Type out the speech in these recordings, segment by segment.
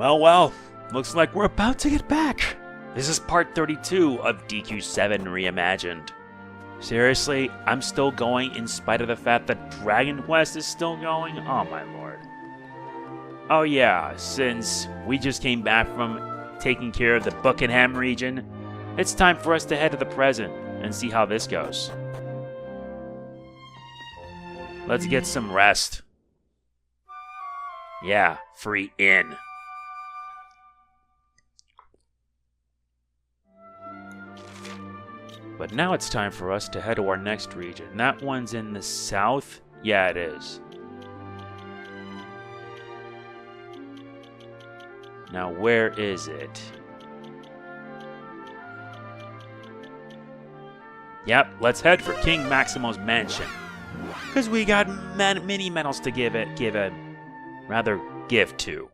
Well, looks like we're about to get back. This is part 32 of VII Reimagined. Seriously, I'm still going in spite of the fact that Dragon Quest is still going? Oh my lord. Oh yeah, since we just came back from taking care of the Buccanham region, it's time for us to head to the present and see how this goes. Let's get some rest. Yeah, free in. But now it's time for us to head to our next region. That one's in the south? Yeah, it is. Now, where is it? Yep, let's head for King Maximo's mansion. Because we got mini medals to give to.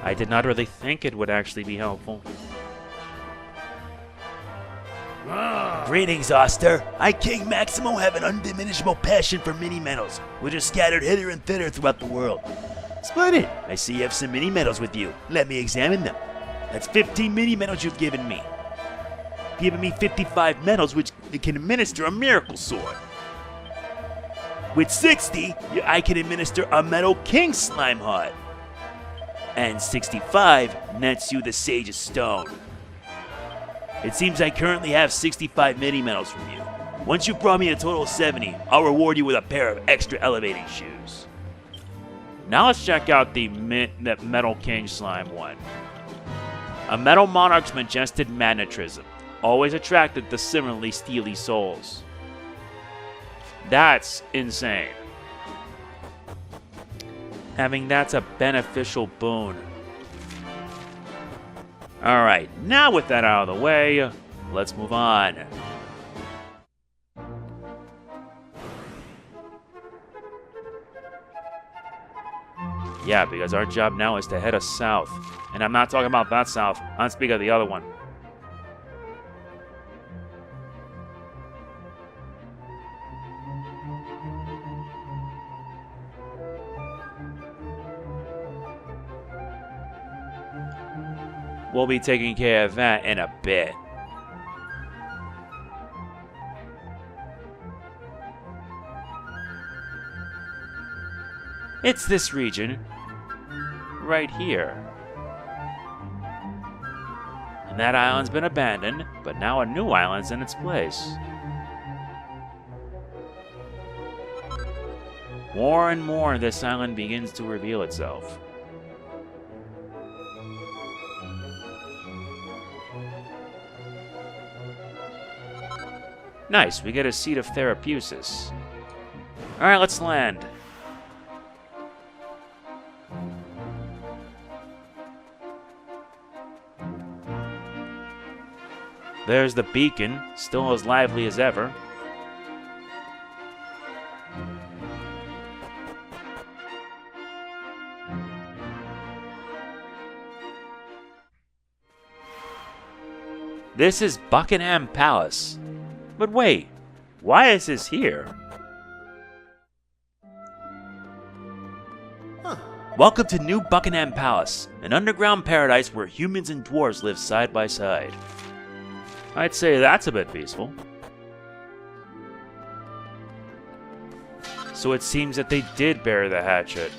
I did not really think it would actually be helpful. Greetings, Oster. I, King Maximo, have an undiminishable passion for mini-medals, which are scattered hither and thither throughout the world. Splendid! I see you have some mini-medals with you. Let me examine them. That's 15 mini-medals you've given me. You've given me 55 medals which can administer a miracle sword. With 60, I can administer a metal king slime heart. And 65 nets you the Sage of Stone. It seems I currently have 65 mini-medals from you. Once you've brought me a total of 70, I'll reward you with a pair of extra elevating shoes. Now let's check out the Metal King Slime one. A Metal Monarch's majestic magnetism, always attracted to similarly steely souls. That's insane. Having that's a beneficial boon. Alright, now with that out of the way, let's move on. Yeah, because our job now is to head us south. And I'm not talking about that south, I'm speaking of the other one. We'll be taking care of that in a bit. It's this region, right here. And that island's been abandoned, but now a new island's in its place. More and more, this island begins to reveal itself. Nice, we get a seat of Therapusis. Alright, let's land. There's the beacon, still as lively as ever. This is Buccanham Palace. But wait, why is this here? Welcome to New Buccanham Palace, an underground paradise where humans and dwarves live side by side. I'd say that's a bit peaceful. So it seems that they did bury the hatchet.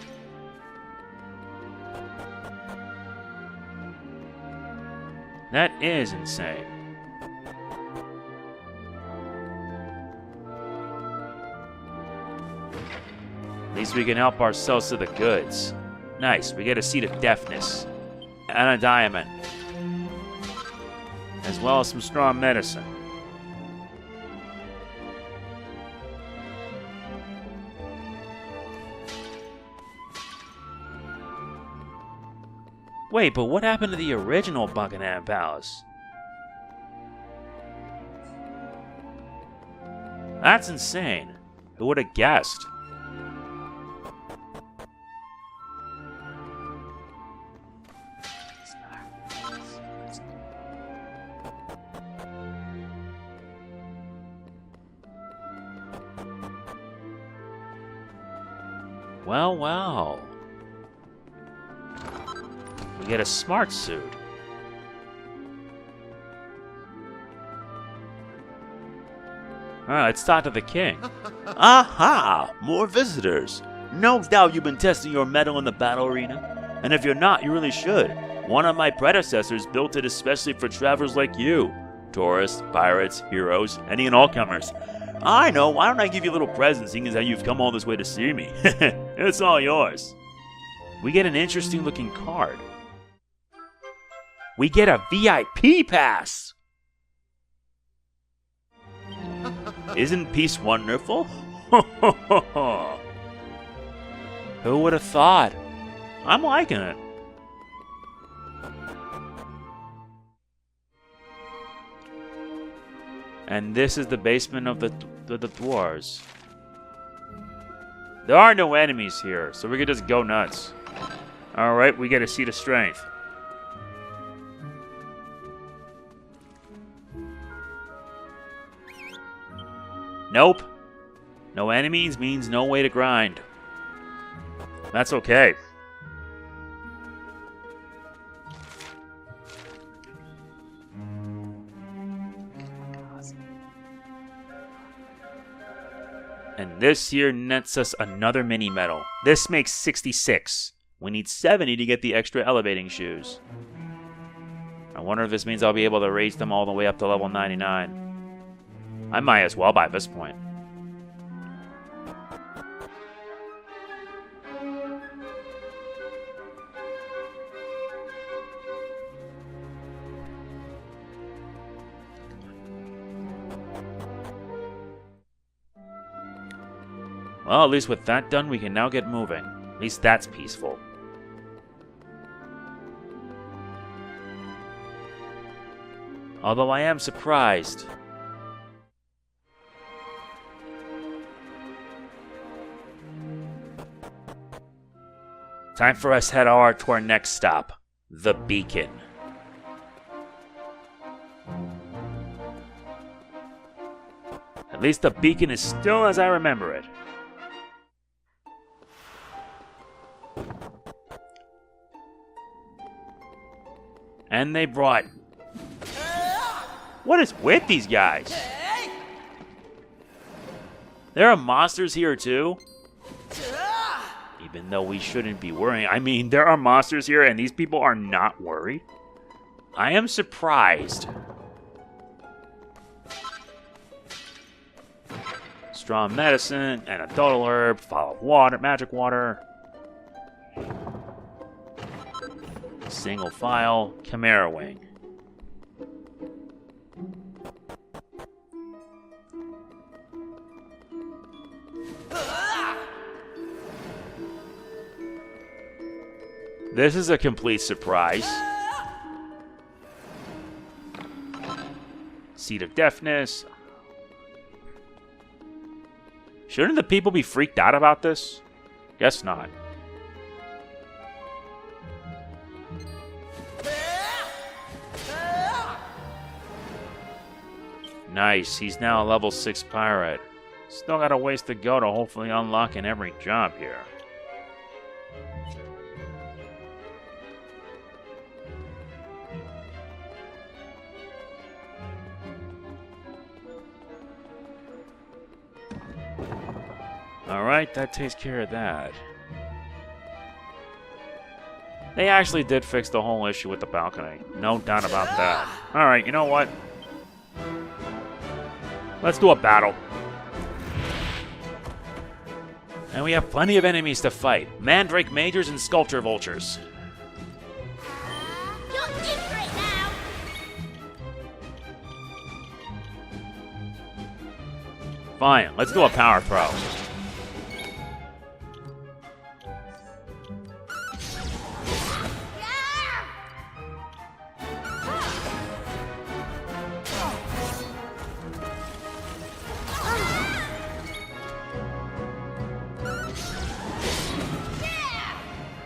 That is insane. At least we can help ourselves to the goods. Nice, we get a seat of deafness. And a diamond. As well as some strong medicine. Wait, but what happened to the original Buccanham Palace? That's insane. Who would have guessed? Well, well. We get a smart suit. Alright, let's talk to the king. Aha! More visitors. No doubt you've been testing your mettle in the battle arena. And if you're not, you really should. One of my predecessors built it especially for travelers like you. Tourists, pirates, heroes, any and all comers. I know, why don't I give you a little present seeing as how you've come all this way to see me? It's all yours. We get an interesting looking card. We get a VIP pass! Isn't peace wonderful? Who would have thought? I'm liking it. And this is the basement of the dwarves. There are no enemies here, so we can just go nuts. Alright, we get a seat of strength. Nope. No enemies means no way to grind. That's okay. And this here nets us another mini medal. This makes 66. We need 70 to get the extra elevating shoes. I wonder if this means I'll be able to raise them all the way up to level 99. I might as well by this point. Well, at least with that done, we can now get moving. At least that's peaceful. Although I am surprised. Time for us to head to our next stop, the Beacon. At least the beacon is still as I remember it. And they brought... What is with these guys? There are monsters here too? Even though we shouldn't be worrying. I mean, there are monsters here and these people are not worried. I am surprised. Strong medicine, antidotal herb, file of water, magic water. Single file, Chimera Wing. This is a complete surprise. Seed of Deafness. Shouldn't the people be freaked out about this? Guess not. Nice, he's now a level 6 pirate. Still got a ways to go to hopefully unlocking every job here. Alright, that takes care of that. They actually did fix the whole issue with the balcony. No doubt about that. Alright, you know what? Let's do a battle. And we have plenty of enemies to fight. Mandrake Majors and Sculpture Vultures. You're different now. Fine, let's do a power throw.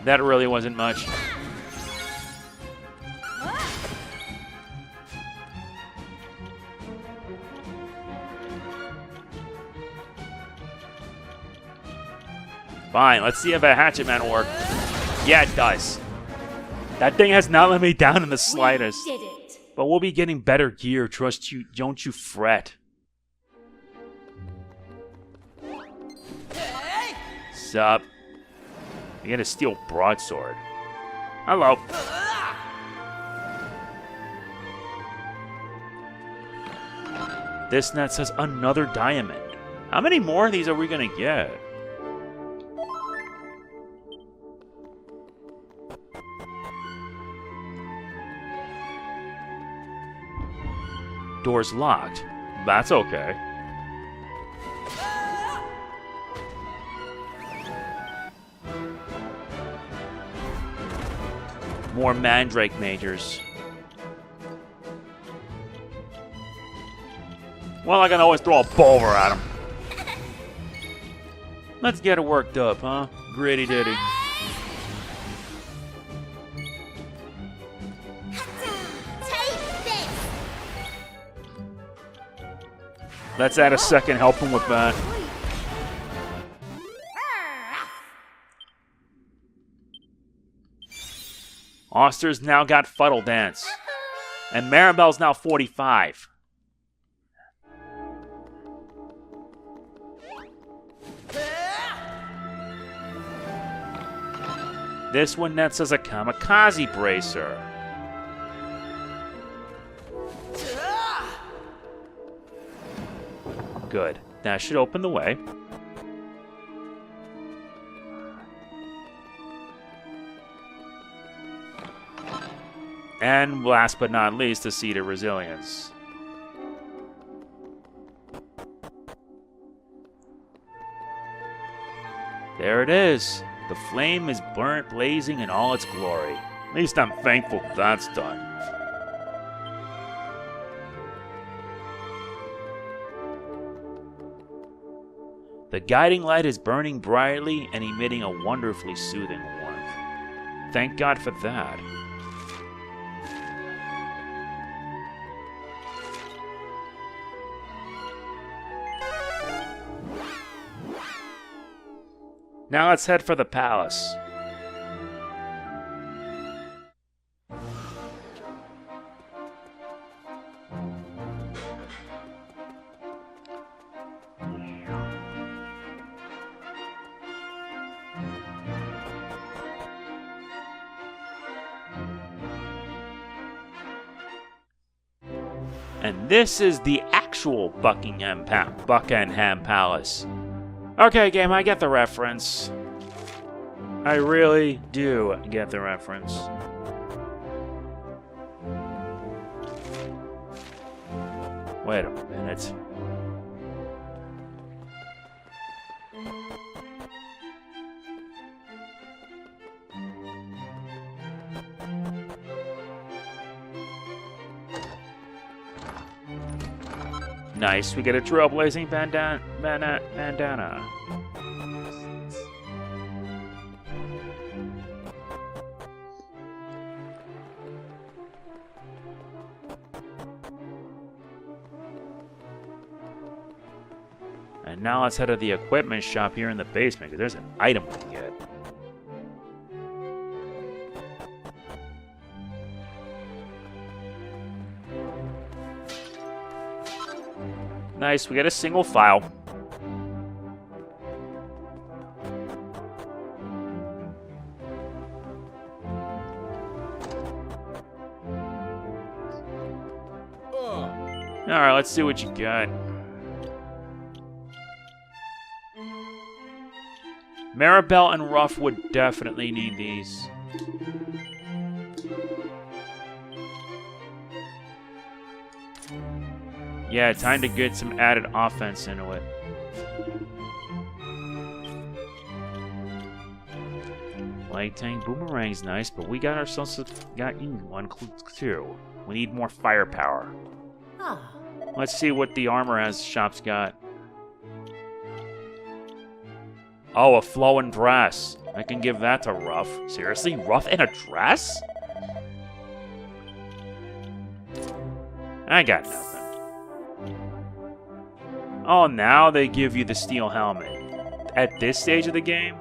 That really wasn't much. Fine, let's see if a hatchet man will work. Yeah, it does. That thing has not let me down in the slightest. We did it. But we'll be getting better gear, trust you, don't you fret. Sup? You get a steel broadsword. Hello. This net says another diamond. How many more of these are we gonna get? Door's locked. That's okay. More Mandrake Majors. Well, I can always throw a boulder at him. Let's get it worked up, huh? Gritty ditty. Take this. Let's add a second, help him with that. Oster's now got Fuddle Dance. And Maribel's now 45. This one nets as a Kamikaze Bracer. Good. That should open the way. And last but not least, the Seed of Resilience. There it is. The flame is burnt blazing in all its glory. At least I'm thankful that's done. The guiding light is burning brightly and emitting a wonderfully soothing warmth. Thank God for that. Now let's head for the palace. And this is the actual Buccanham Palace. Okay, game, I get the reference. I really do get the reference. Wait a minute. Nice, we get a trailblazing bandana. And now let's head to the equipment shop here in the basement, because there's an item we can get. Nice, we get a single file. Alright, let's see what you got. Maribel and Ruff would definitely need these. Yeah, time to get some added offense into it. Light tank boomerang's nice, but we got ourselves one too. We need more firepower. Let's see what the armor has shop's got. Oh, a flowing dress. I can give that to Ruff. Seriously? Ruff in a dress? I got nothing. Oh, now they give you the steel helmet. At this stage of the game?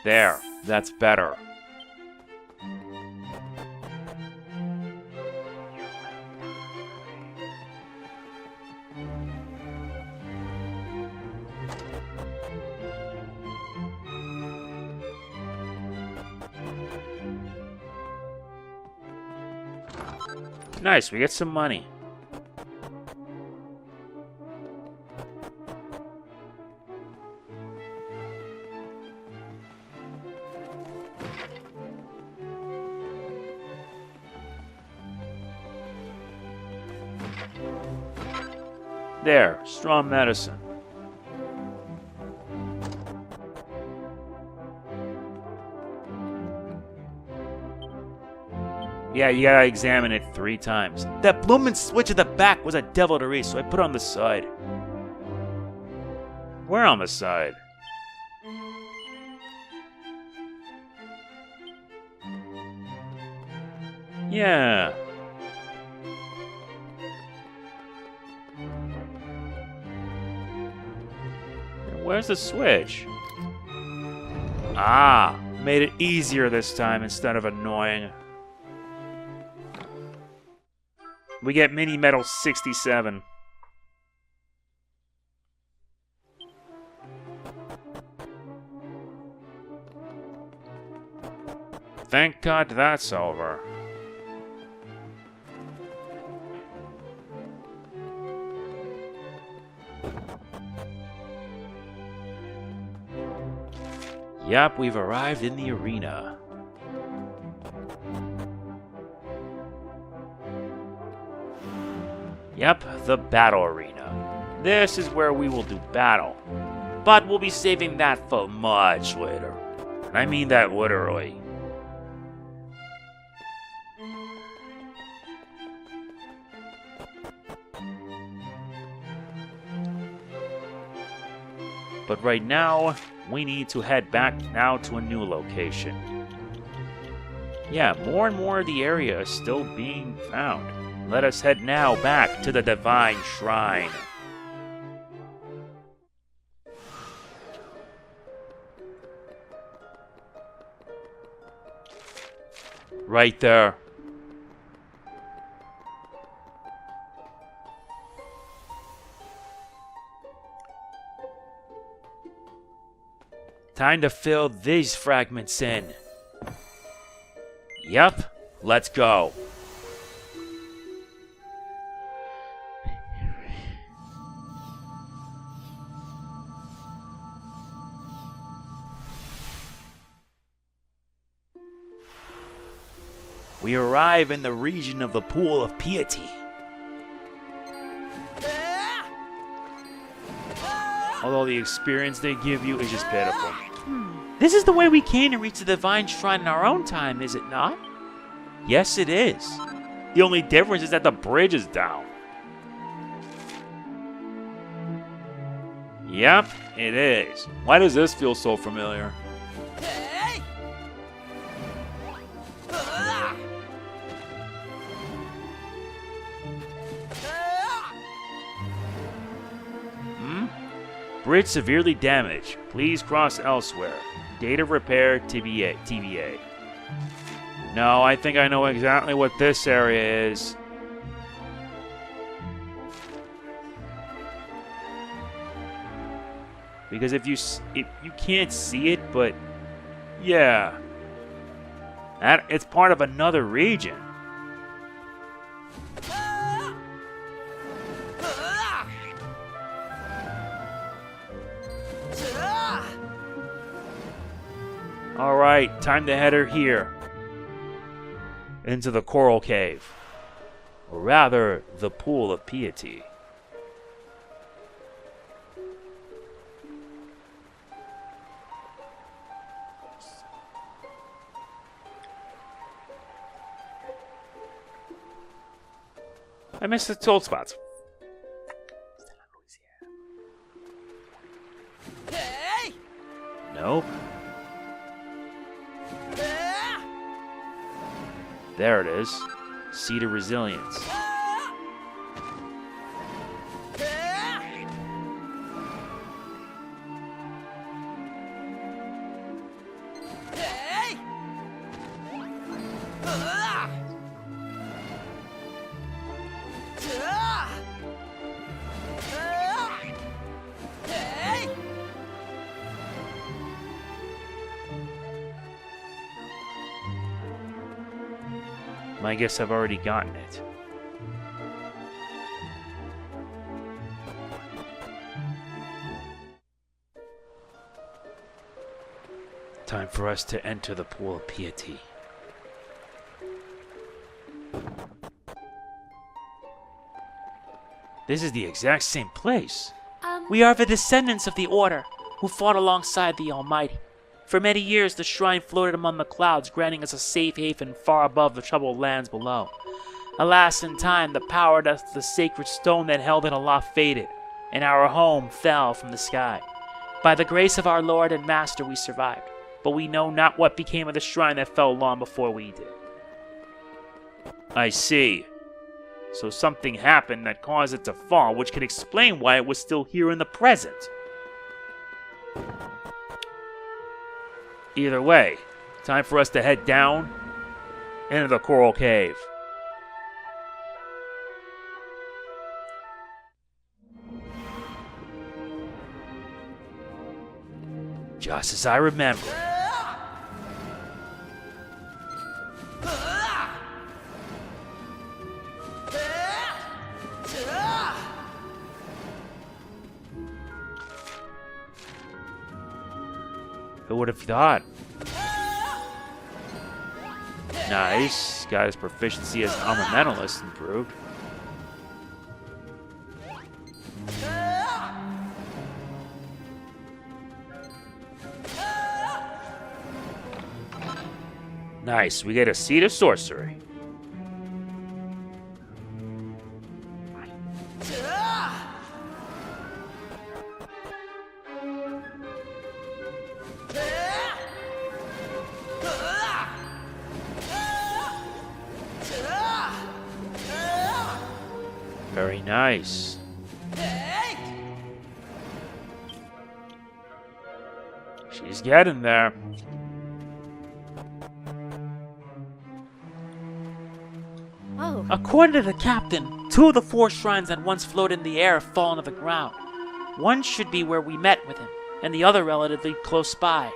There, that's better. Nice, we get some money. There, strong medicine. Yeah, you gotta examine it 3 times. That bloomin' switch at the back was a devil to read, so I put it on the side. Where on the side? Yeah. Where's the switch? Ah, made it easier this time instead of annoying. We get mini medal 67. Thank God that's over. Yup, we've arrived in the arena. Yep, the battle arena. This is where we will do battle. But we'll be saving that for much later. And I mean that literally. But right now, we need to head back now to a new location. Yeah, more and more of the area is still being found. Let us head now back to the Divine Shrine. Right there. Time to fill these fragments in. Yep, let's go. We arrive in the region of the Pool of Piety. Although the experience they give you is just pitiful. This is the way we came to reach the Divine Shrine in our own time, is it not? Yes, it is. The only difference is that the bridge is down. Yep, it is. Why does this feel so familiar? Bridge severely damaged. Please cross elsewhere. Date of repair TVA. No, I think I know exactly what this area is. Because if you can't see it, but yeah, it's part of another region. Alright, time to head her here. Into the Coral Cave. Or rather, the Pool of Piety. I missed the told spots. Nope. There it is. Seed of Resilience. I guess I've already gotten it. Time for us to enter the Pool of Piety. This is the exact same place. We are the descendants of the Order, who fought alongside the Almighty. For many years, the shrine floated among the clouds, granting us a safe haven far above the troubled lands below. Alas, in time, the power of the sacred stone that held it aloft faded, and our home fell from the sky. By the grace of our Lord and Master, we survived, but we know not what became of the shrine that fell long before we did. I see. So something happened that caused it to fall, which could explain why it was still here in the present. Either way, time for us to head down into the Coral Cave. Just as I remember. Who would have thought? Nice. Got his proficiency as an armamentalist improved. Nice. We get a seat of sorcery. Very nice. She's getting there. Oh. According to the captain, 2 of the 4 shrines that once floated in the air have fallen to the ground. One should be where we met with him, and the other relatively close by.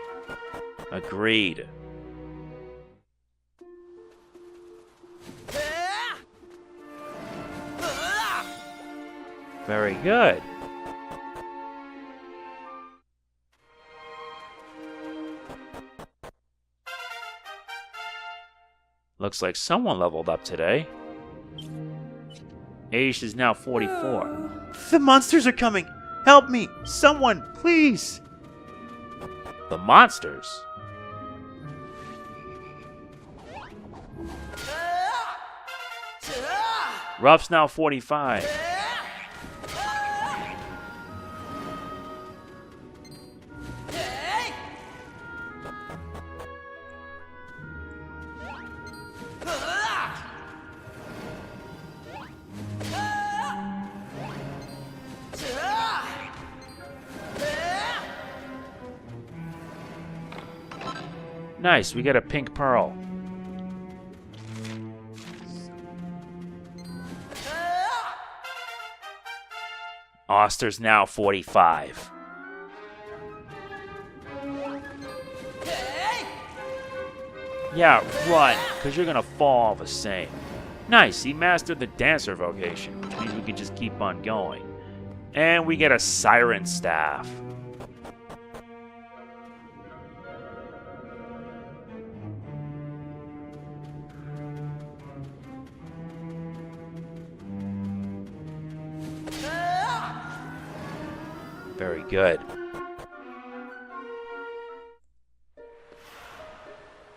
Agreed. Very good. Looks like someone leveled up today. Age is now 44. The monsters are coming! Help me! Someone, please! The monsters? Ruff's now 45. Nice, we get a pink pearl. Oster's now 45. Yeah, run, because you're going to fall all the same. Nice, he mastered the dancer vocation, which means we can just keep on going. And we get a siren staff. Very good.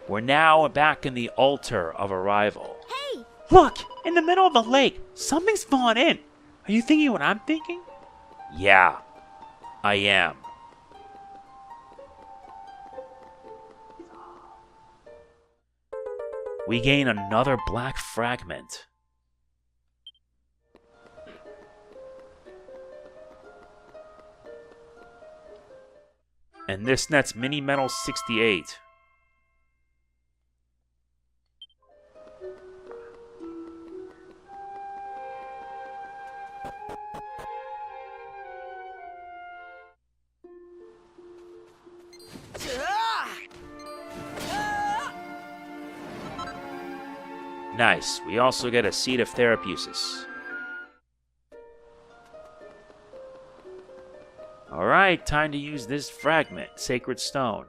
We're now back in the altar of arrival. Hey! Look! In the middle of the lake! Something's fallen in! Are you thinking what I'm thinking? Yeah, I am. We gain another black fragment. And this nets Mini Metal 68. Nice. We also get a Seed of Therapesis. Alright, time to use this fragment, Sacred Stone.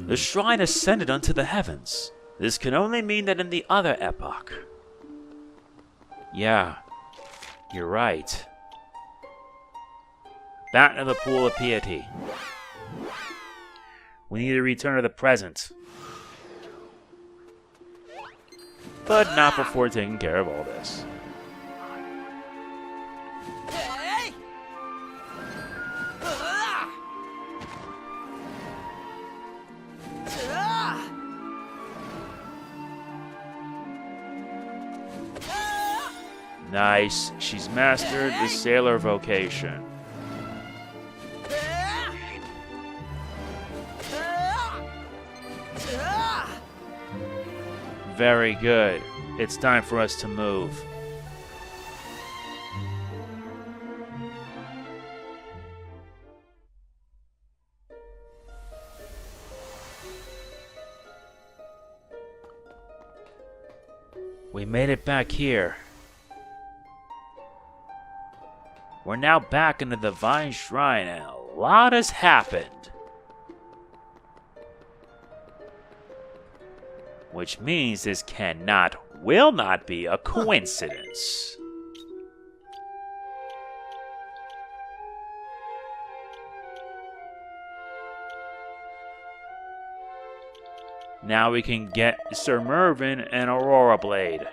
The shrine ascended unto the heavens. This can only mean that in the other epoch. Yeah, you're right. Back to the Pool of Piety. We need to return to the present. But not before taking care of all this. Nice. She's mastered the sailor vocation. Very good. It's time for us to move. We made it back here. We're now back in the Divine Shrine, and a lot has happened. Which means this will not be a coincidence. Now we can get Sir Mervyn and Aurora Blade.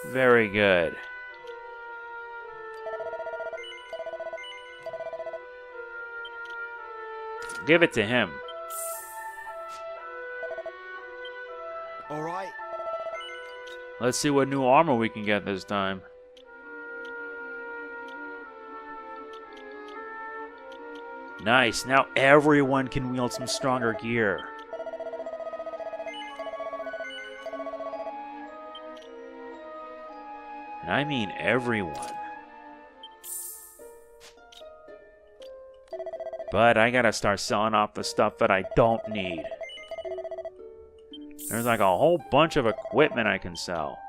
Very good. Give it to him. All right. Let's see what new armor we can get this time. Nice. Now everyone can wield some stronger gear. And I mean everyone. But I gotta start selling off the stuff that I don't need. There's like a whole bunch of equipment I can sell.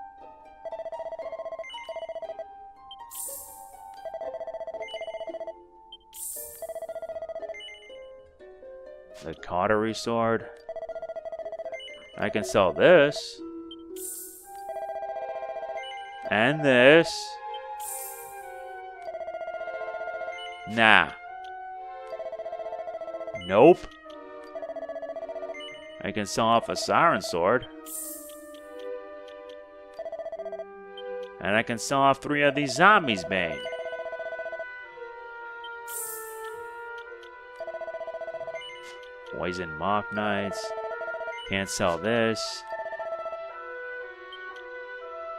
The cautery sword. I can sell this. And this. Nah. Nope. I can sell off a siren sword. And I can sell off 3 of these zombies' bane. Poison moth knights. Can't sell this.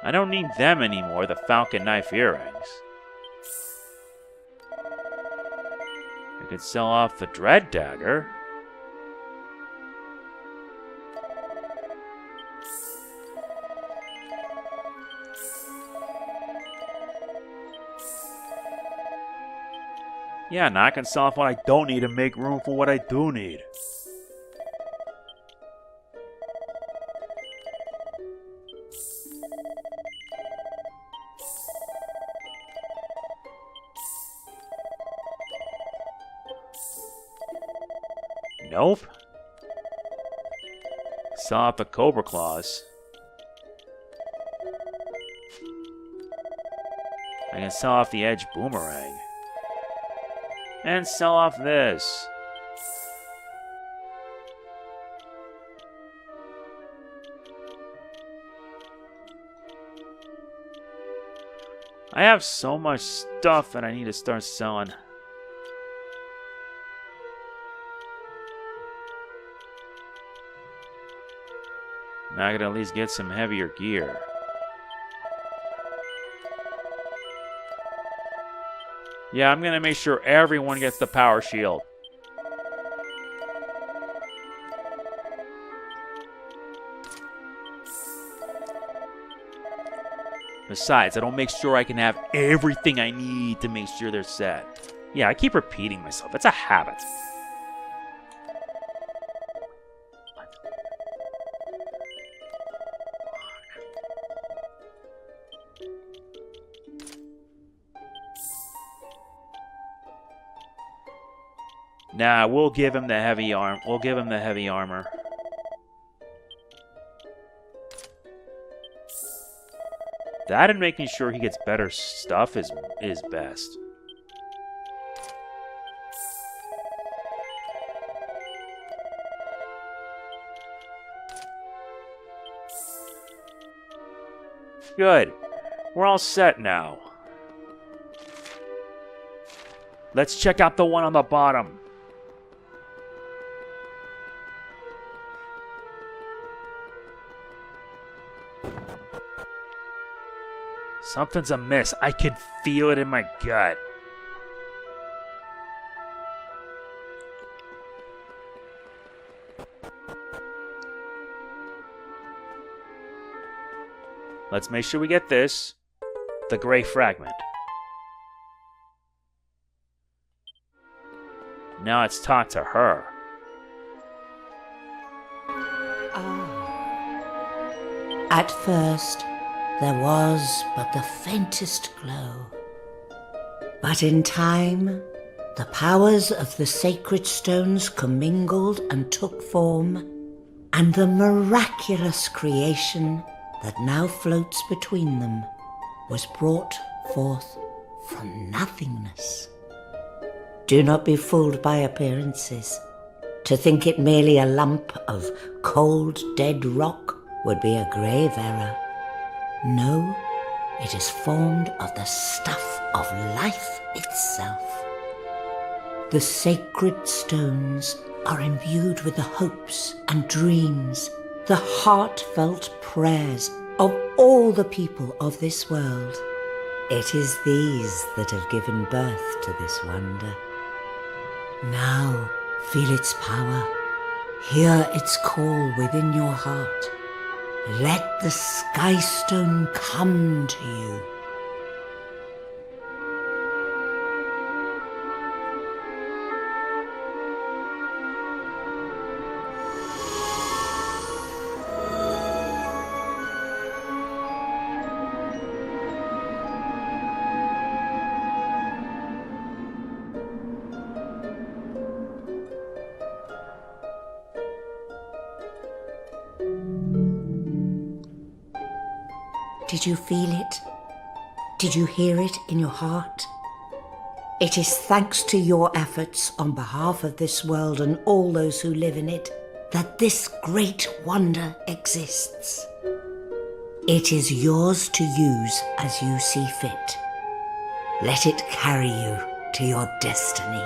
I don't need them anymore, the falcon knife earrings. I could sell off the dread dagger. Yeah, now I can sell off what I don't need and make room for what I do need. Nope. Sell off the Cobra Claws. I can sell off the Edge Boomerang. And sell off this. I have so much stuff and I need to start selling. Now I gotta at least get some heavier gear. Yeah, I'm gonna make sure everyone gets the power shield. Besides, I don't make sure I can have everything I need to make sure they're set. Yeah, I keep repeating myself. It's a habit. Nah, we'll give him the heavy arm. We'll give him the heavy armor. That and making sure he gets better stuff is best. Good. We're all set now. Let's check out the one on the bottom. Something's amiss. I can feel it in my gut. Let's make sure we get this. The gray fragment. Now let's talk to her. At first, there was but the faintest glow. But in time, the powers of the sacred stones commingled and took form, and the miraculous creation that now floats between them was brought forth from nothingness. Do not be fooled by appearances. To think it merely a lump of cold, dead rock would be a grave error. No, it is formed of the stuff of life itself. The sacred stones are imbued with the hopes and dreams, the heartfelt prayers of all the people of this world. It is these that have given birth to this wonder. Now feel its power, hear its call within your heart. Let the Skystone come to you. Did you feel it? Did you hear it in your heart? It is thanks to your efforts on behalf of this world and all those who live in it that this great wonder exists. It is yours to use as you see fit. Let it carry you to your destiny.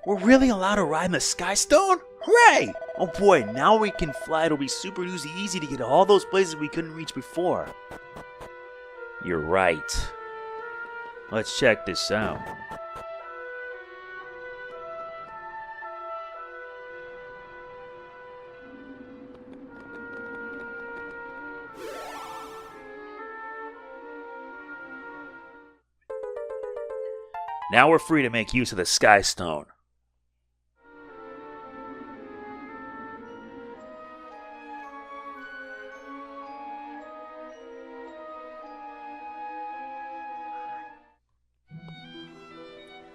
We're really allowed to ride in the Skystone? Hooray! Oh boy, now we can fly. It'll be super easy to get to all those places we couldn't reach before. You're right. Let's check this out. Now we're free to make use of the Skystone.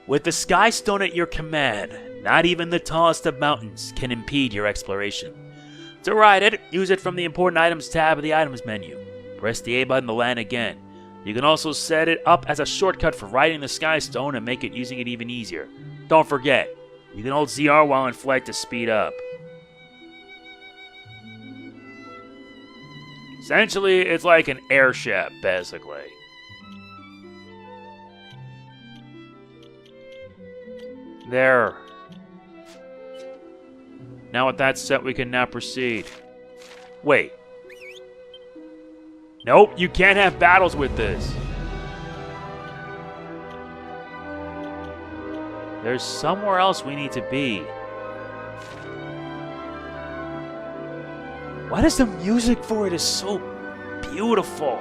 With the Skystone at your command, not even the tallest of mountains can impede your exploration. To ride it, use it from the Important Items tab of the Items menu. Press the A button to land again. You can also set it up as a shortcut for riding the Skystone and make it using it even easier. Don't forget, You can hold ZR while in flight to speed up. Essentially, it's like an airship, basically. There. Now with that set, we can now proceed. Wait. Nope, you can't have battles with this. There's somewhere else we need to be. Why does the music for it is so beautiful?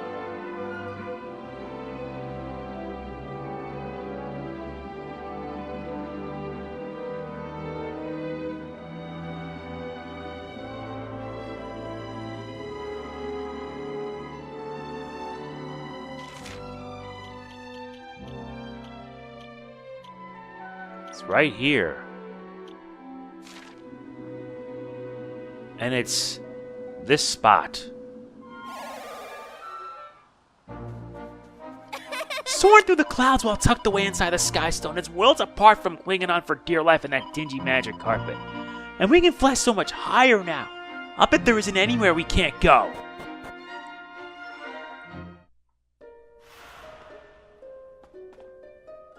It's right here. And it's this spot. Soaring through the clouds while tucked away inside the Skystone, it's worlds apart from clinging on for dear life in that dingy magic carpet. And we can fly so much higher now. I'll bet there isn't anywhere we can't go.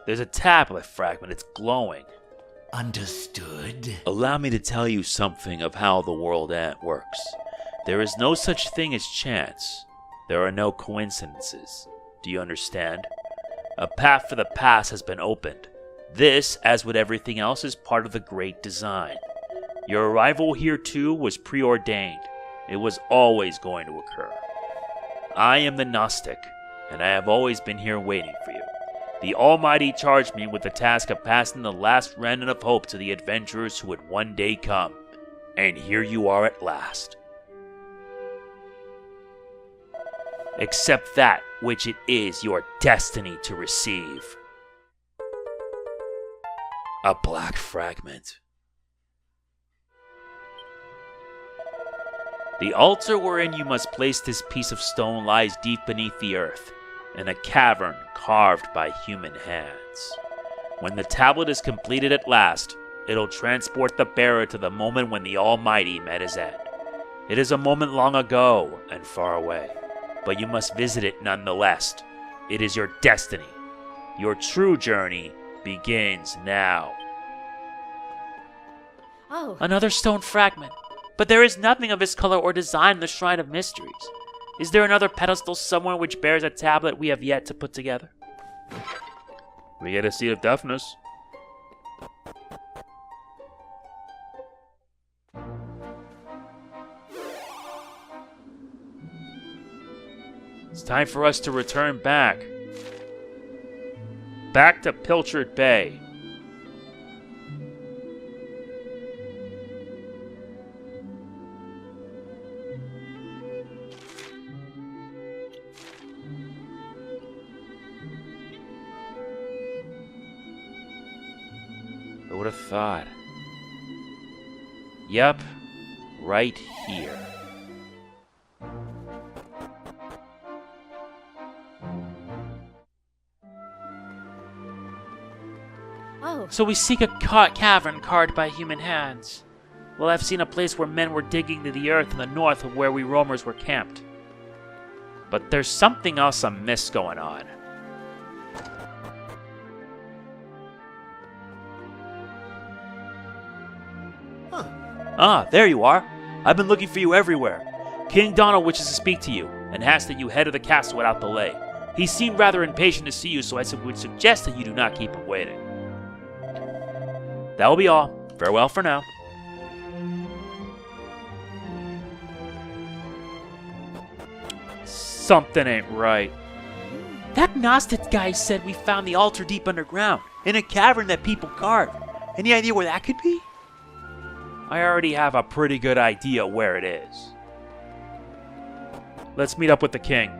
There's a tablet fragment. It's glowing. Understood. Allow me to tell you something of how the world works. There is no such thing as chance. There are no coincidences. Do you understand? A path for the past has been opened. This, as with everything else, is part of the great design. Your arrival here too was preordained. It was always going to occur. I am the Gnostic, and I have always been here waiting for you. The Almighty charged me with the task of passing the last remnant of hope to the adventurers who would one day come. And here you are at last. Accept that which it is your destiny to receive. A black fragment. The altar wherein you must place this piece of stone lies deep beneath the earth, in a cavern carved by human hands. When the tablet is completed at last, it'll transport the bearer to the moment when the Almighty met his end. It is a moment long ago and far away, but you must visit it nonetheless. It is your destiny. Your true journey begins now. Oh, Another stone fragment. But there is nothing of its color or design in the Shrine of Mysteries. Is there another pedestal somewhere which bears a tablet we have yet to put together? We get a seed of deafness. It's time for us to return back. Back to Pilchard Bay. I would have thought. Yep, right here. oh, So we seek a cavern carved by human hands. Well, I've seen a place where men were digging to the earth in the north of where we roamers were camped. But there's something else amiss going on. Ah, there you are. I've been looking for you everywhere. King Donald wishes to speak to you, and asks that you head to the castle without delay. He seemed rather impatient to see you, so I would suggest that you do not keep him waiting. That will be all. Farewell for now. Something ain't right. That Gnostic guy said we found the altar deep underground, in a cavern that people carved. Any idea where that could be? I already have a pretty good idea where it is. Let's meet up with the king.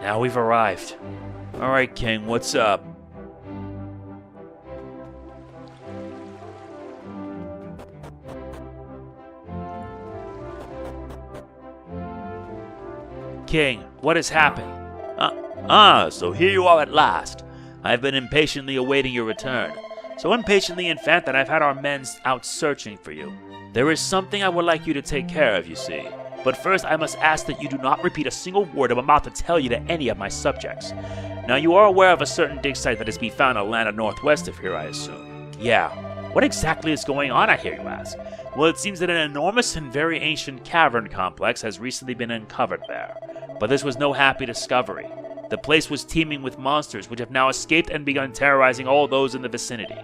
Now we've arrived. Alright, King, what's up? King, what has happened? So here you are at last. I've been impatiently awaiting your return. So impatiently, in fact, that I've had our men out searching for you. There is something I would like you to take care of, you see. But first, I must ask that you do not repeat a single word I'm about to tell you to any of my subjects. Now, you are aware of a certain dig site that is to be found in the land of northwest of here, I assume. Yeah. What exactly is going on, I hear you ask? Well, it seems that an enormous and very ancient cavern complex has recently been uncovered there. But this was no happy discovery. The place was teeming with monsters which have now escaped and begun terrorizing all those in the vicinity.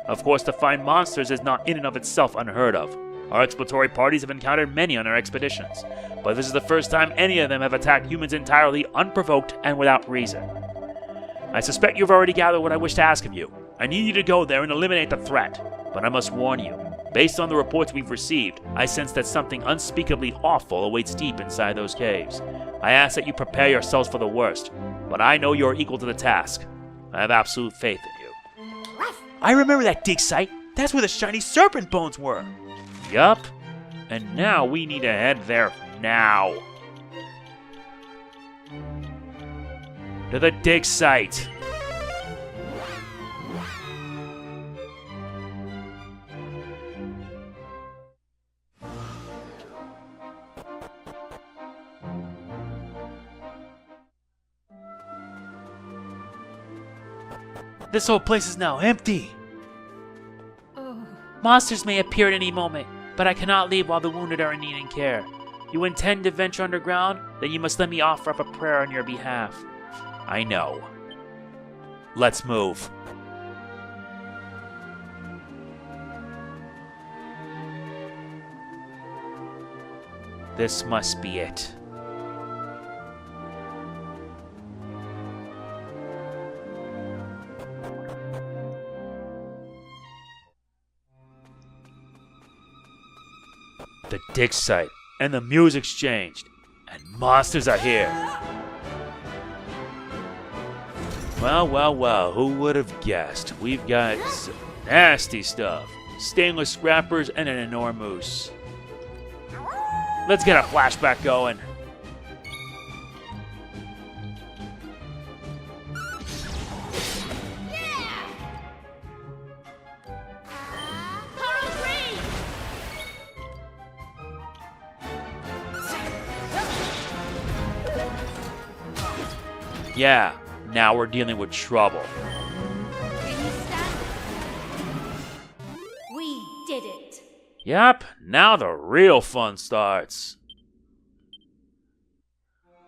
Of course, to find monsters is not in and of itself unheard of. Our exploratory parties have encountered many on our expeditions, but this is the first time any of them have attacked humans entirely unprovoked and without reason. I suspect you've already gathered what I wish to ask of you. I need you to go there and eliminate the threat, but I must warn you. Based on the reports we've received, I sense that something unspeakably awful awaits deep inside those caves. I ask that you prepare yourselves for the worst, but I know you're equal to the task. I have absolute faith in you. I remember that dig site. That's where the shiny serpent bones were. Yup. And now we need to head there now. To the dig site. This whole place is now empty. Oh. Monsters may appear at any moment, but I cannot leave while the wounded are in needing care. You intend to venture underground? Then you must let me offer up a prayer on your behalf. I know. Let's move. This must be it. The dig site, and the music's changed, and monsters are here. Well, who would have guessed? We've got some nasty stuff. Stainless scrappers and an enormous. Let's get a flashback going. Yeah, now we're dealing with trouble. Can you stand? We did it. Yep, now the real fun starts.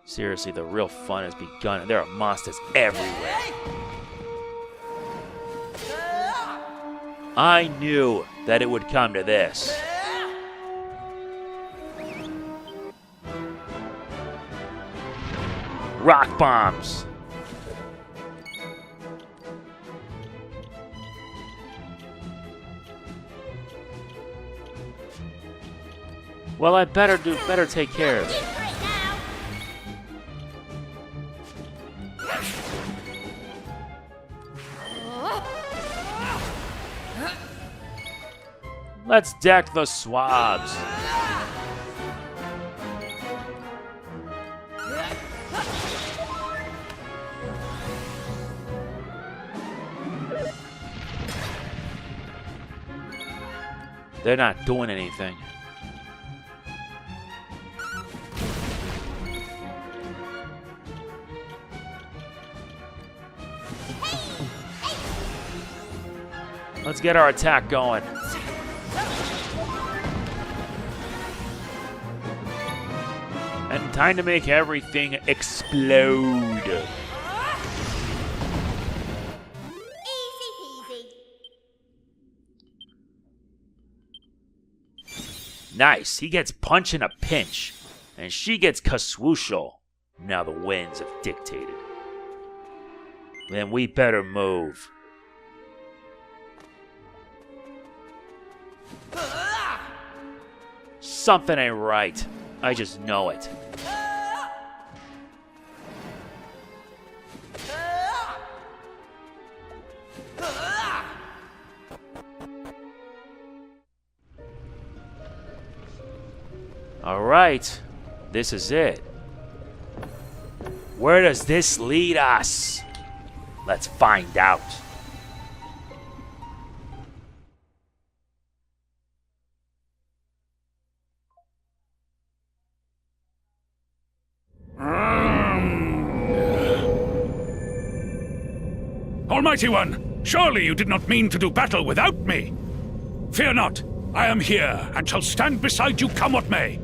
Seriously, the real fun has begun, and there are monsters everywhere. I knew that it would come to this. Rock bombs! Well, I better take care of it. Let's deck the swabs. They're not doing anything. Let's get our attack going. And time to make everything explode. Easy peasy. Nice, he gets punch in a pinch. And she gets kaswooshal. Now the winds have dictated. Then we better move. Something ain't right. I just know it. Alright, this is it. Where does this lead us? Let's find out. Almighty One, surely you did not mean to do battle without me. Fear not, I am here and shall stand beside you come what may.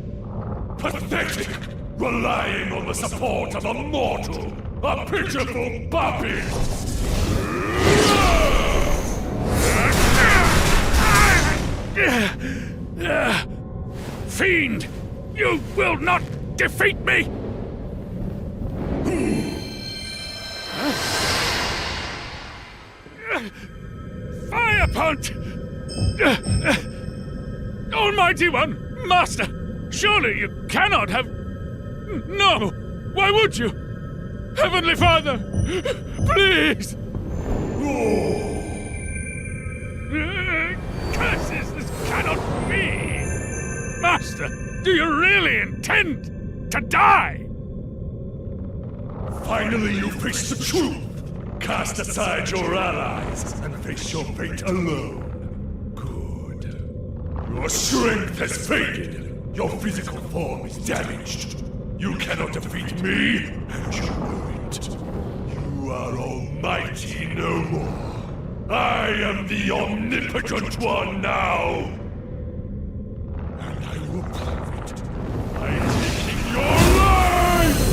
Pathetic! Relying on the support of a mortal! A pitiful puppet! Fiend! You will not defeat me! Fire Punt! Almighty One! Master! Surely you cannot have... No! Why would you? Heavenly Father! Please! Curses! This cannot be! Master! Do you really intend to die? Finally you face the truth! Cast aside your allies and face your fate alone. Good. Your strength has faded. Your physical form is damaged. You cannot defeat me, and you know it. You are almighty no more. I am the omnipotent one now. And I will prove it by taking your life!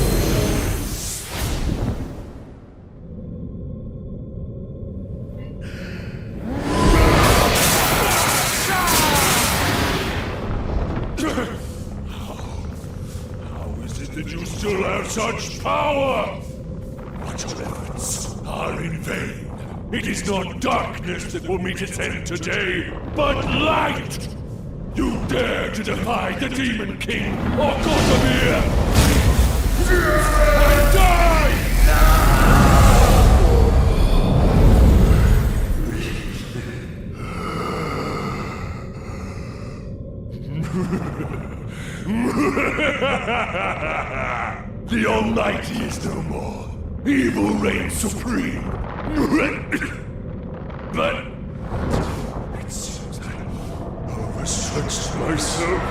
That you still have such power! But your efforts are in vain. It is not darkness that will meet its end today, but light! You dare to defy the Demon King or Corsair! And die! The Almighty is no more. Evil reigns supreme. But it seems I overstretched myself.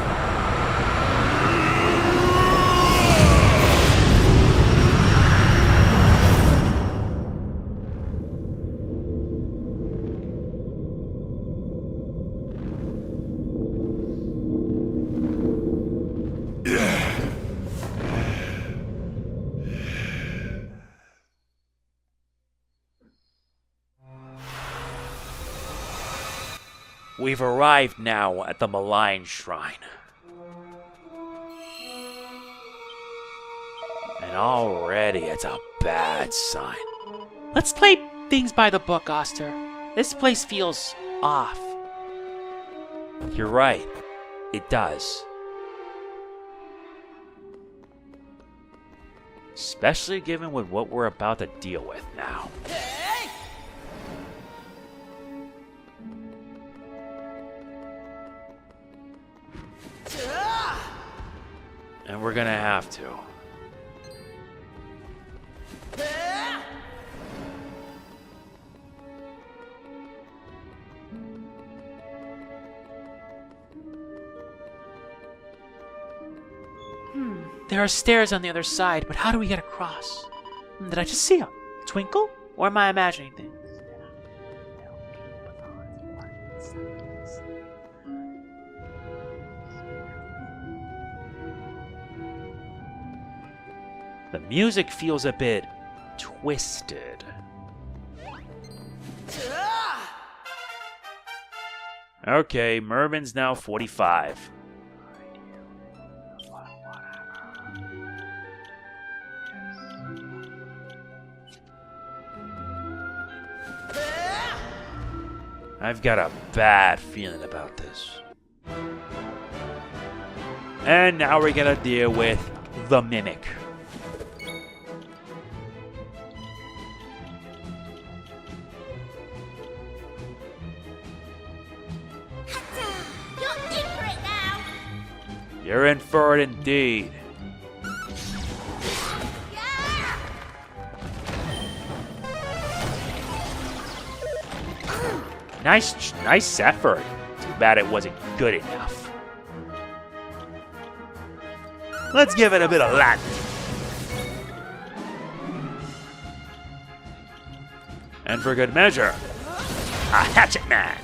We've arrived now at the Malign Shrine. And already it's a bad sign. Let's play things by the book, Oster. This place feels off. You're right. It does. Especially given with what we're about to deal with now. And we're gonna have to. There are stairs on the other side, but how do we get across? Did I just see a twinkle? Or am I imagining things? The music feels a bit twisted. Okay, Mervin's now 45. I've got a bad feeling about this. And now we're gonna deal with the Mimic. You're in for it now. You're in for it indeed. Nice effort. Too bad it wasn't good enough. Let's give it a bit of Latin. And for good measure, a hatchet man.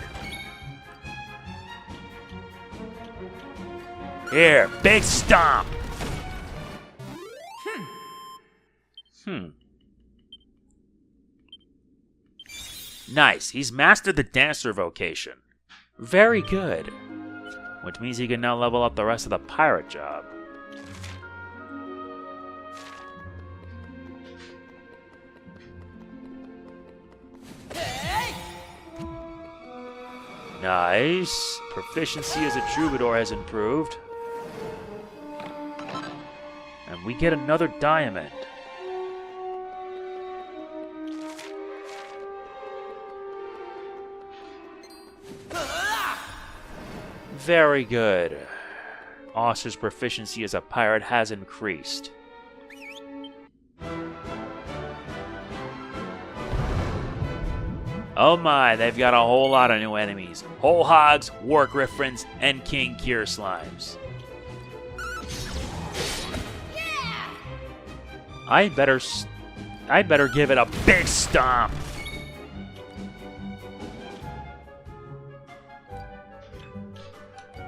Here, big stomp. Nice, he's mastered the dancer vocation. Very good. Which means he can now level up the rest of the pirate job. Nice. Proficiency as a troubadour has improved. And we get another diamond. Very good. Oscar's proficiency as a pirate has increased. Oh my, they've got a whole lot of new enemies. Whole Hogs, War Griffins, and King Kier Slimes. I'd better give it a big stomp.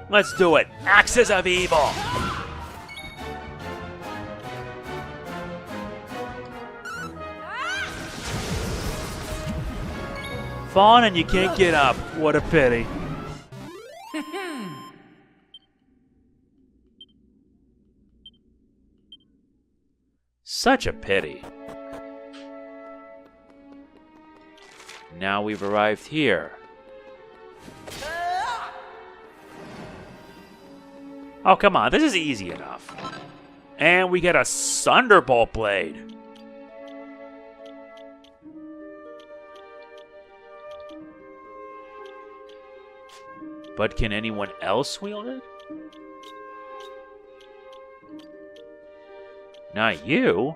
Let's do it. Axes of Evil. Fallen and you can't get up. What a pity. Such a pity. Now we've arrived here. Oh, come on. This is easy enough. And we get a Thunderbolt Blade. But can anyone else wield it? Not you.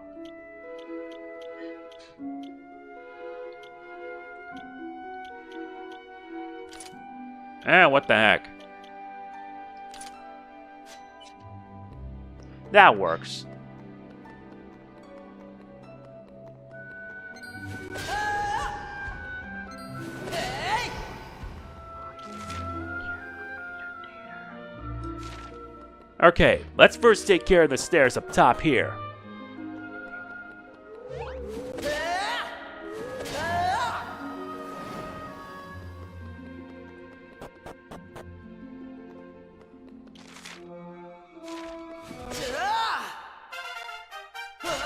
What the heck? That works. Okay, let's first take care of the stairs up top here.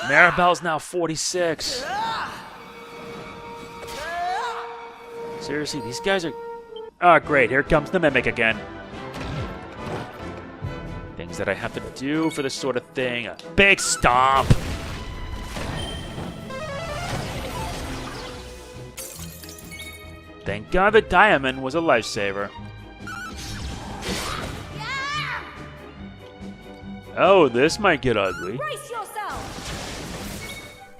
Maribel's now 46. Seriously, these guys are... Oh, great. Here comes the Mimic again. Things that I have to do for this sort of thing. A big stomp. Thank God the diamond was a lifesaver. Oh, this might get ugly. Brace yourself!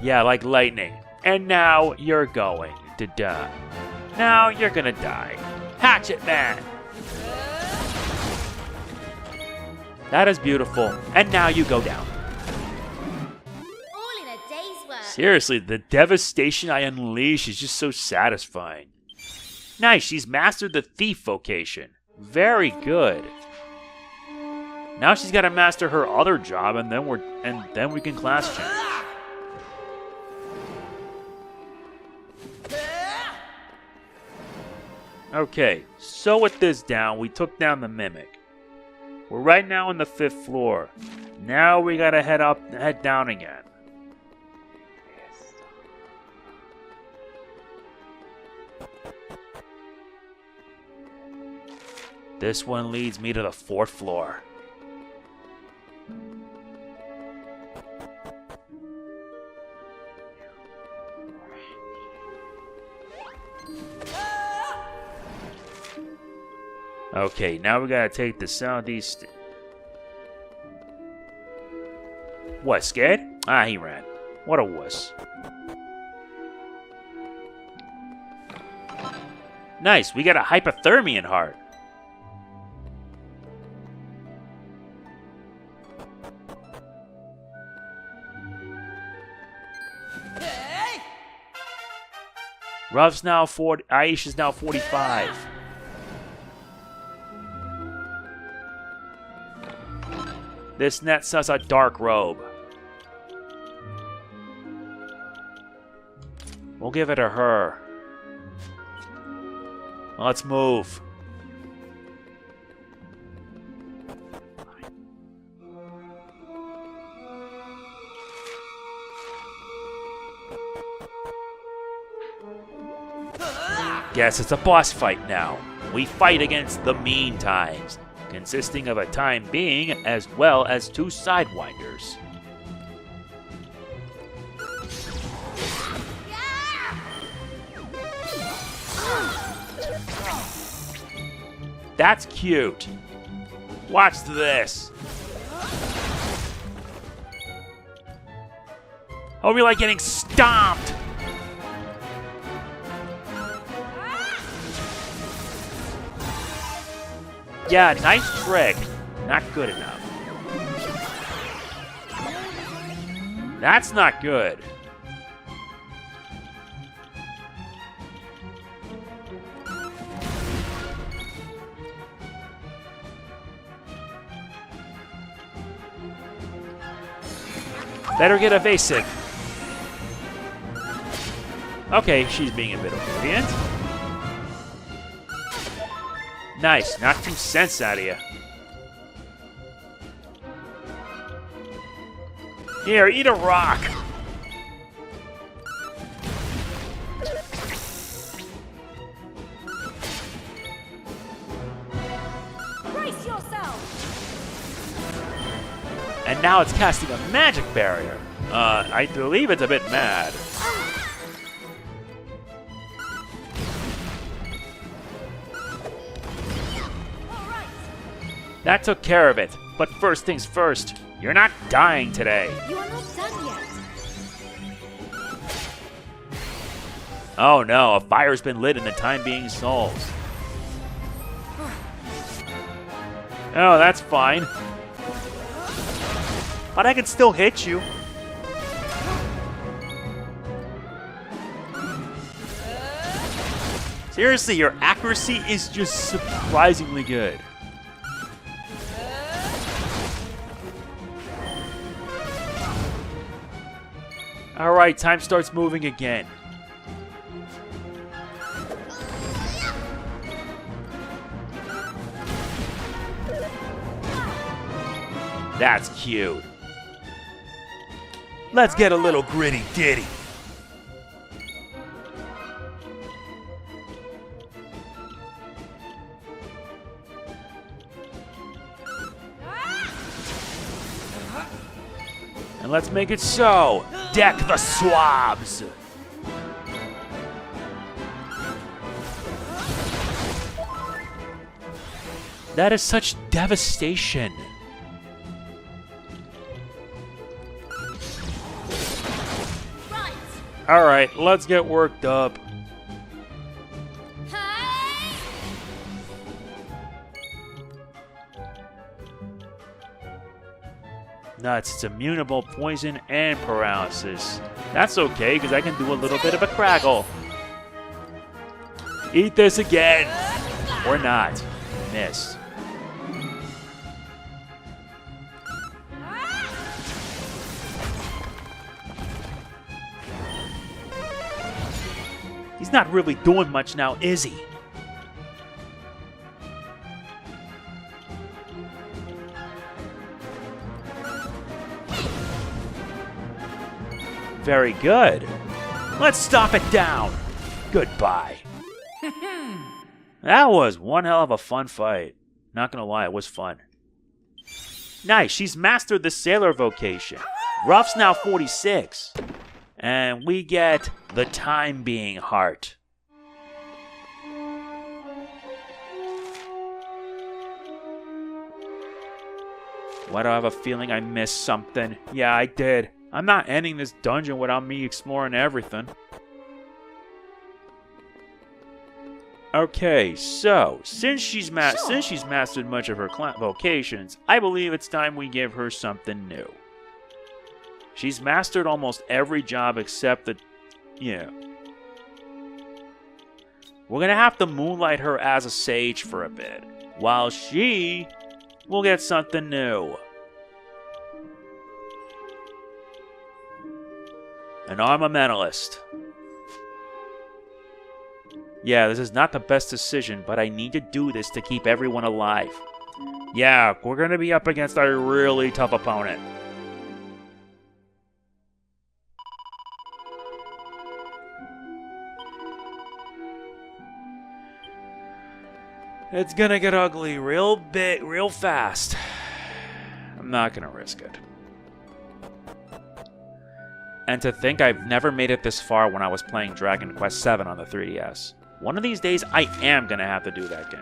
Yeah, like lightning. And now you're going to die. Now you're gonna die. Hatchet Man! That is beautiful. And now you go down. All in a day's work. Seriously, the devastation I unleash is just so satisfying. Nice, she's mastered the thief vocation. Very good. Now she's got to master her other job, and then we can class change. Okay, so with this down, we took down the Mimic. We're right now on the 5th floor. Now we gotta head down again. This one leads me to the 4th floor. Okay, now we gotta take the southeast. What, scared? Ah, he ran. What a wuss. Nice, we got a hypothermian heart. Ruff's now 40. Aisha's now 45. This nets us a dark robe. We'll give it to her. Let's move. Guess it's a boss fight now. We fight against the Mean Times, consisting of a time being as well as 2 sidewinders. That's cute. Watch this. Oh, we like getting stomped. Yeah, nice trick. Not good enough. That's not good. Better get evasive. Okay, she's being a bit obedient. Nice, knocked some sense out of you. Here, eat a rock. Brace yourself! And now it's casting a magic barrier. I believe it's a bit mad. That took care of it. But first things first, you're not dying today. You are not done yet. Oh no, a fire's been lit in the time being souls. Oh, that's fine. But I can still hit you. Seriously, your accuracy is just surprisingly good. Alright, time starts moving again. That's cute. Let's get a little gritty ditty. And let's make it so. Deck the swabs. That is such devastation. Right! Alright, let's get worked up. Hey! Nuts, it's immune to poison and paralysis. That's okay, because I can do a little bit of a craggle. Eat this again! Or not. Miss. He's not really doing much now, is he? Very good. Let's stop it down. Goodbye. That was one hell of a fun fight. Not gonna lie, it was fun. Nice, she's mastered the sailor vocation. Ruff's now 46. And we get the time being heart. Why do I have a feeling I missed something? Yeah, I did. I'm not ending this dungeon without me exploring everything. Okay, so since she's mastered much of her vocations, I believe it's time we give her something new. She's mastered almost every job except the... yeah. We're gonna have to moonlight her as a sage for a bit, while she will get something new. An armamentalist. Yeah, this is not the best decision, but I need to do this to keep everyone alive. Yeah, we're gonna be up against a really tough opponent. It's gonna get ugly real fast. I'm not gonna risk it. And to think I've never made it this far when I was playing Dragon Quest VII on the 3DS. One of these days, I am gonna have to do that game.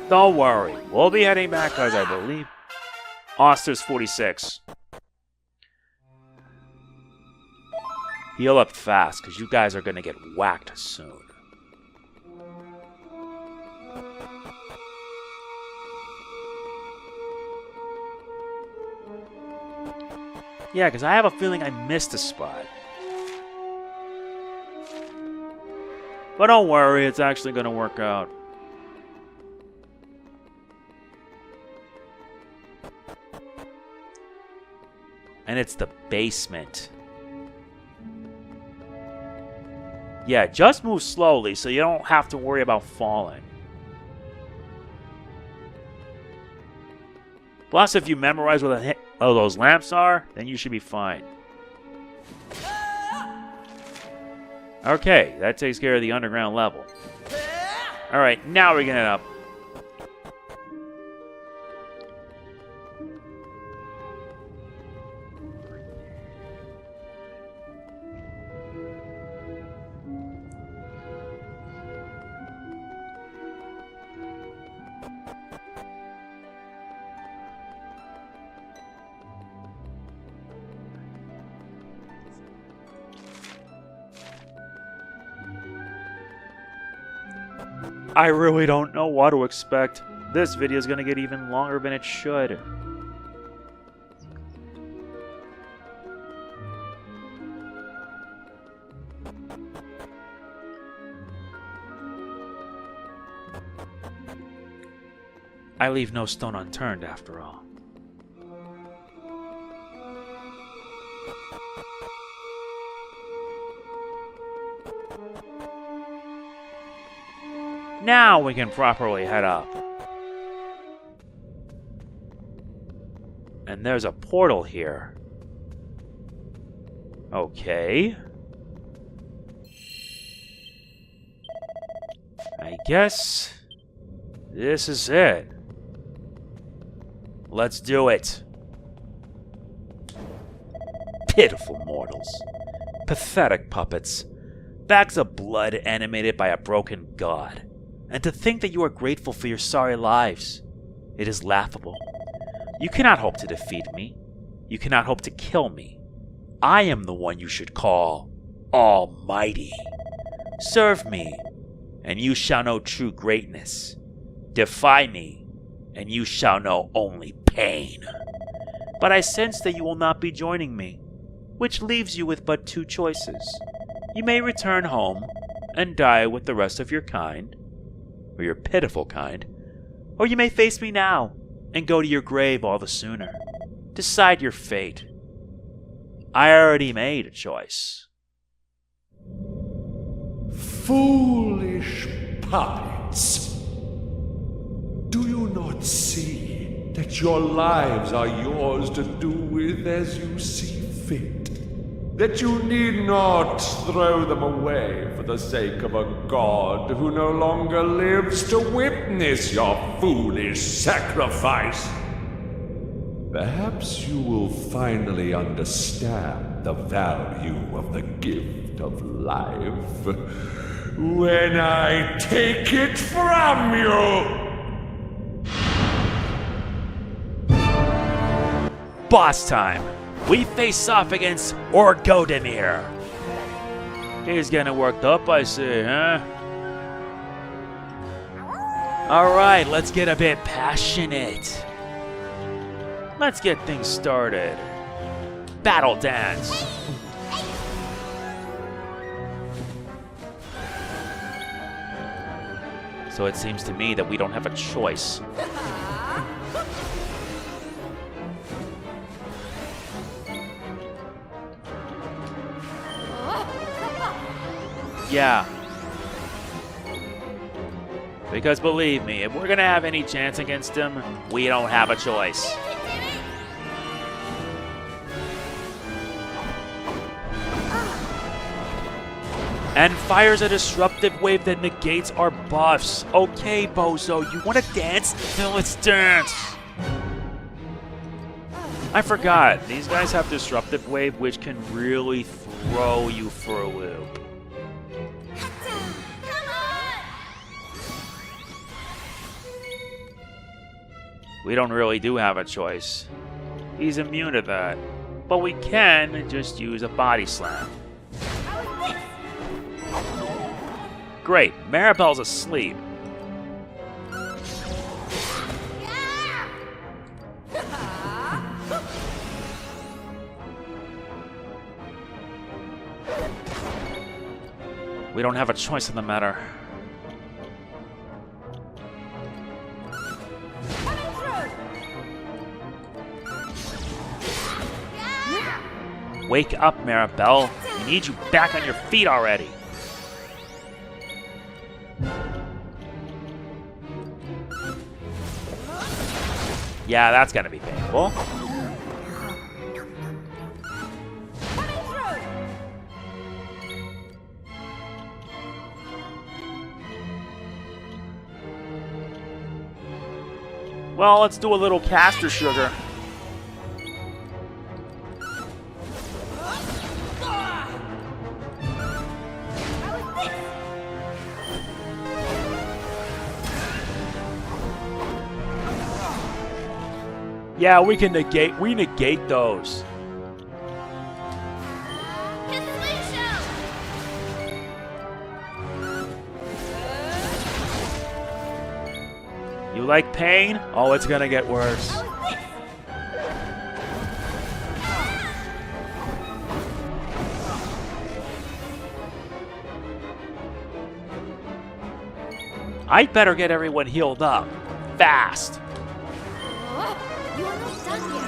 Don't worry, we'll be heading back as I believe. Oster's 46. Heal up fast, because you guys are going to get whacked soon. Yeah, because I have a feeling I missed a spot. But don't worry, it's actually going to work out. And it's the basement. Yeah, just move slowly so you don't have to worry about falling. Plus, if you memorize where those lamps are, then you should be fine. Okay, that takes care of the underground level. Alright, now we're getting up. I really don't know what to expect. This video is going to get even longer than it should. I leave no stone unturned after all. Now we can properly head up. And there's a portal here. Okay. I guess this is it. Let's do it. Pitiful mortals. Pathetic puppets. Bags of blood animated by a broken god. And to think that you are grateful for your sorry lives. It is laughable. You cannot hope to defeat me. You cannot hope to kill me. I am the one you should call Almighty. Serve me, and you shall know true greatness. Defy me, and you shall know only pain. But I sense that you will not be joining me, which leaves you with but two choices. You may return home and die with the rest of your kind, or your pitiful kind, or you may face me now and go to your grave all the sooner. Decide your fate. I already made a choice. Foolish puppets. Do you not see that your lives are yours to do with as you see fit, that you need not throw them away for the sake of a god who no longer lives to witness your foolish sacrifice. Perhaps you will finally understand the value of the gift of life when I take it from you! Boss time! We face off against Orgodemir. He's getting worked up, I see, huh? Alright, let's get a bit passionate. Let's get things started. Battle dance. So it seems to me that we don't have a choice. Yeah. Because believe me, if we're gonna have any chance against him, we don't have a choice. And fires a disruptive wave that negates our buffs. Okay, Bozo, you wanna dance? Then let's dance! I forgot, these guys have disruptive wave which can really throw you for a loop. We don't really do have a choice. He's immune to that. But we can just use a body slam. Great, Maribel's asleep. We don't have a choice in the matter. Wake up, Maribel. We need you back on your feet already. Yeah, that's gonna be painful. Well, let's do a little caster sugar. Yeah, we negate those. You like pain? Oh, it's gonna get worse. I'd better get everyone healed up. Fast. You are not done yet.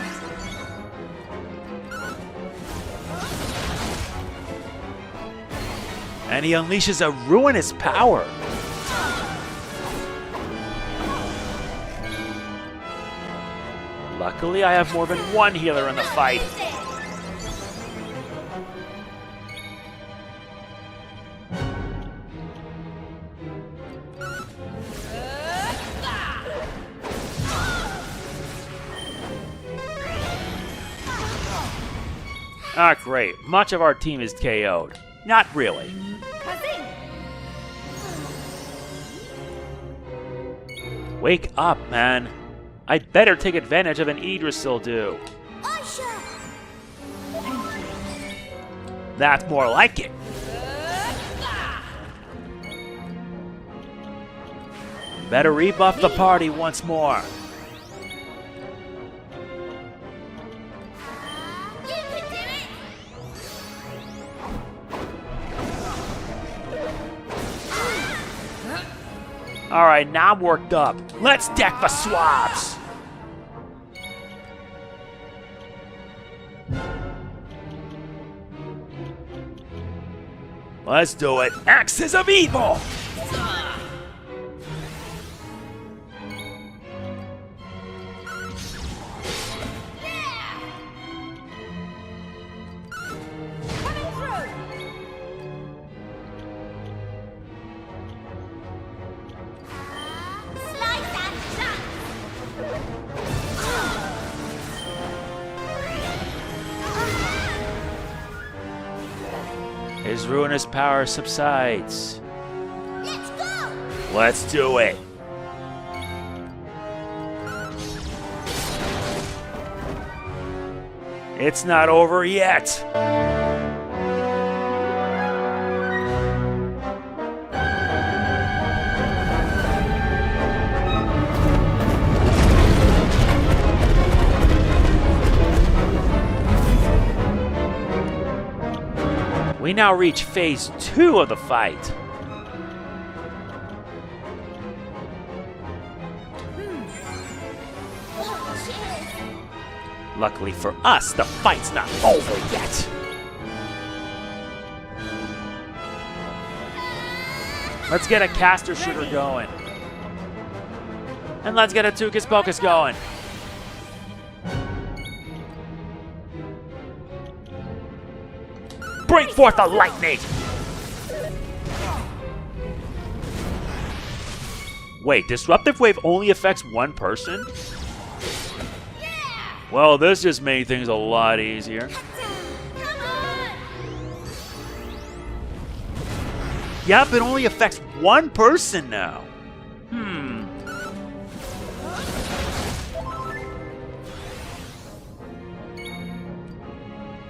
And he unleashes a ruinous power. Luckily, I have more than one healer in the fight. Ah, great. Much of our team is KO'd. Not really. Wake up, man. I'd better take advantage of an Idrisil do. That's more like it. Better rebuff the party once more. Alright, now I'm worked up. Let's deck the swabs! Let's do it. Axes of Evil! his ruinous power subsides. Let's go! Let's do it. It's not over yet. We now reach phase 2 of the fight. Oh, cheers! Luckily for us, the fight's not over yet. Let's get a caster shooter going. And let's get a Tucus Pocus going. Bring forth the lightning! Wait, Disruptive Wave only affects one person? Well, this just made things a lot easier. Come on! Yep, it only affects one person now.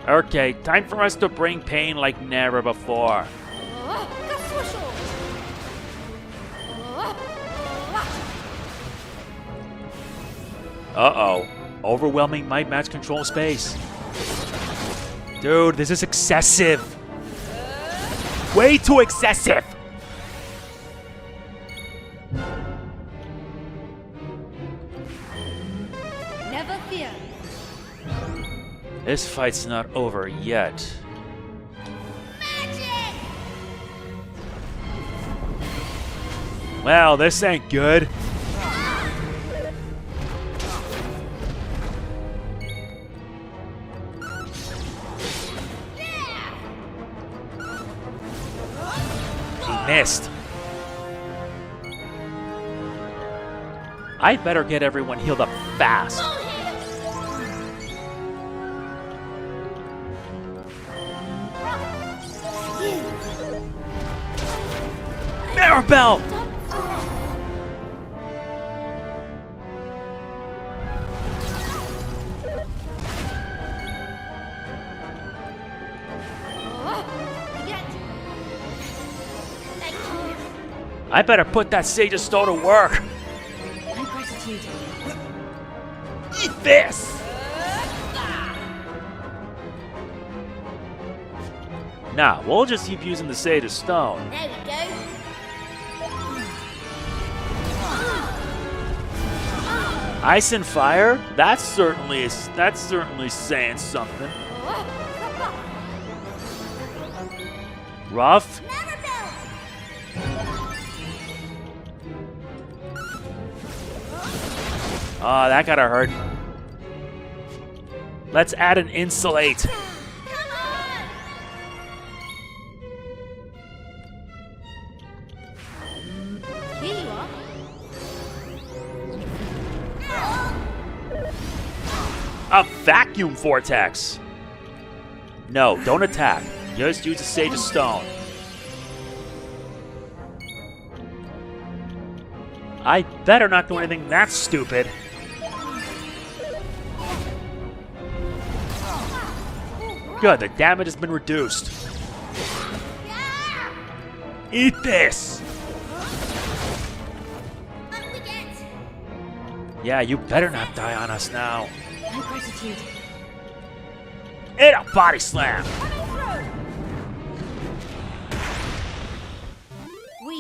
Okay, time for us to bring pain like never before. Uh-oh. Overwhelming might match control space. Dude, this is excessive. Way too excessive. Never fear. This fight's not over yet. Magic! Well, this ain't good. He missed. I'd better get everyone healed up fast. Maribel! I better put that Sage's Stone to work. My gratitude. Eat this! Nah, we'll just keep using the Sage's Stone. There we go. Ice and fire? That's certainly saying something. Rough? Oh, that gotta hurt. Let's add an insulate. Here you are. A vacuum vortex. No, don't attack. Just use a Sage's Stone. I better not do anything that stupid. Good, the damage has been reduced. Eat this! Yeah, you better not die on us now. My gratitude. Eat a body slam!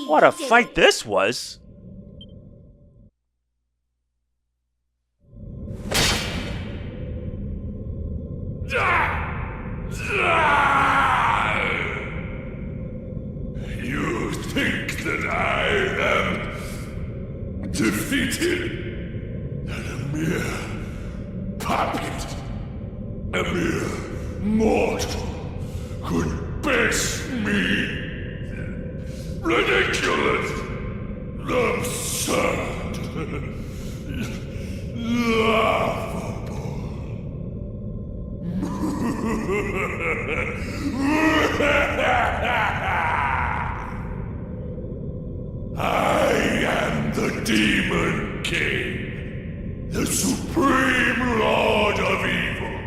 What a fight this was! You think that I am defeated? That a mere puppet, a mere mortal could best me? Ridiculous! Absurd! Laughable! I am the Demon King, the Supreme Lord of Evil,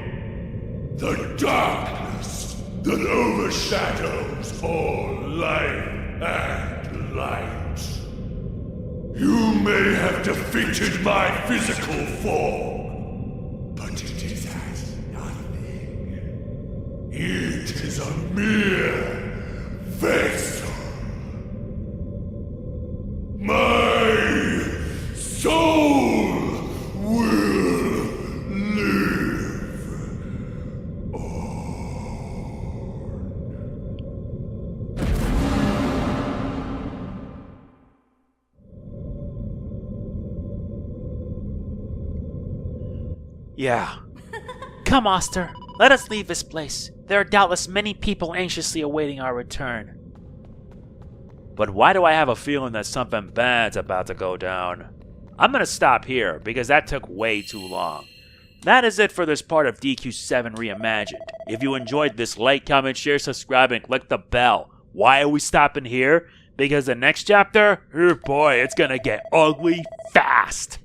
the darkness that overshadows all life and light. You may have defeated my physical form, but it is as nothing. It is a mere vessel. My soul will live on. Yeah. Come, Oster. Let us leave this place. There are doubtless many people anxiously awaiting our return. But why do I have a feeling that something bad's about to go down? I'm gonna stop here because that took way too long. That is it for this part of DQ7 Reimagined. If you enjoyed this, like, comment, share, subscribe, and click the bell. Why are we stopping here? Because the next chapter, oh boy, it's gonna get ugly fast.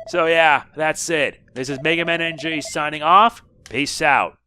So yeah, that's it. This is MegamanNG signing off. Peace out.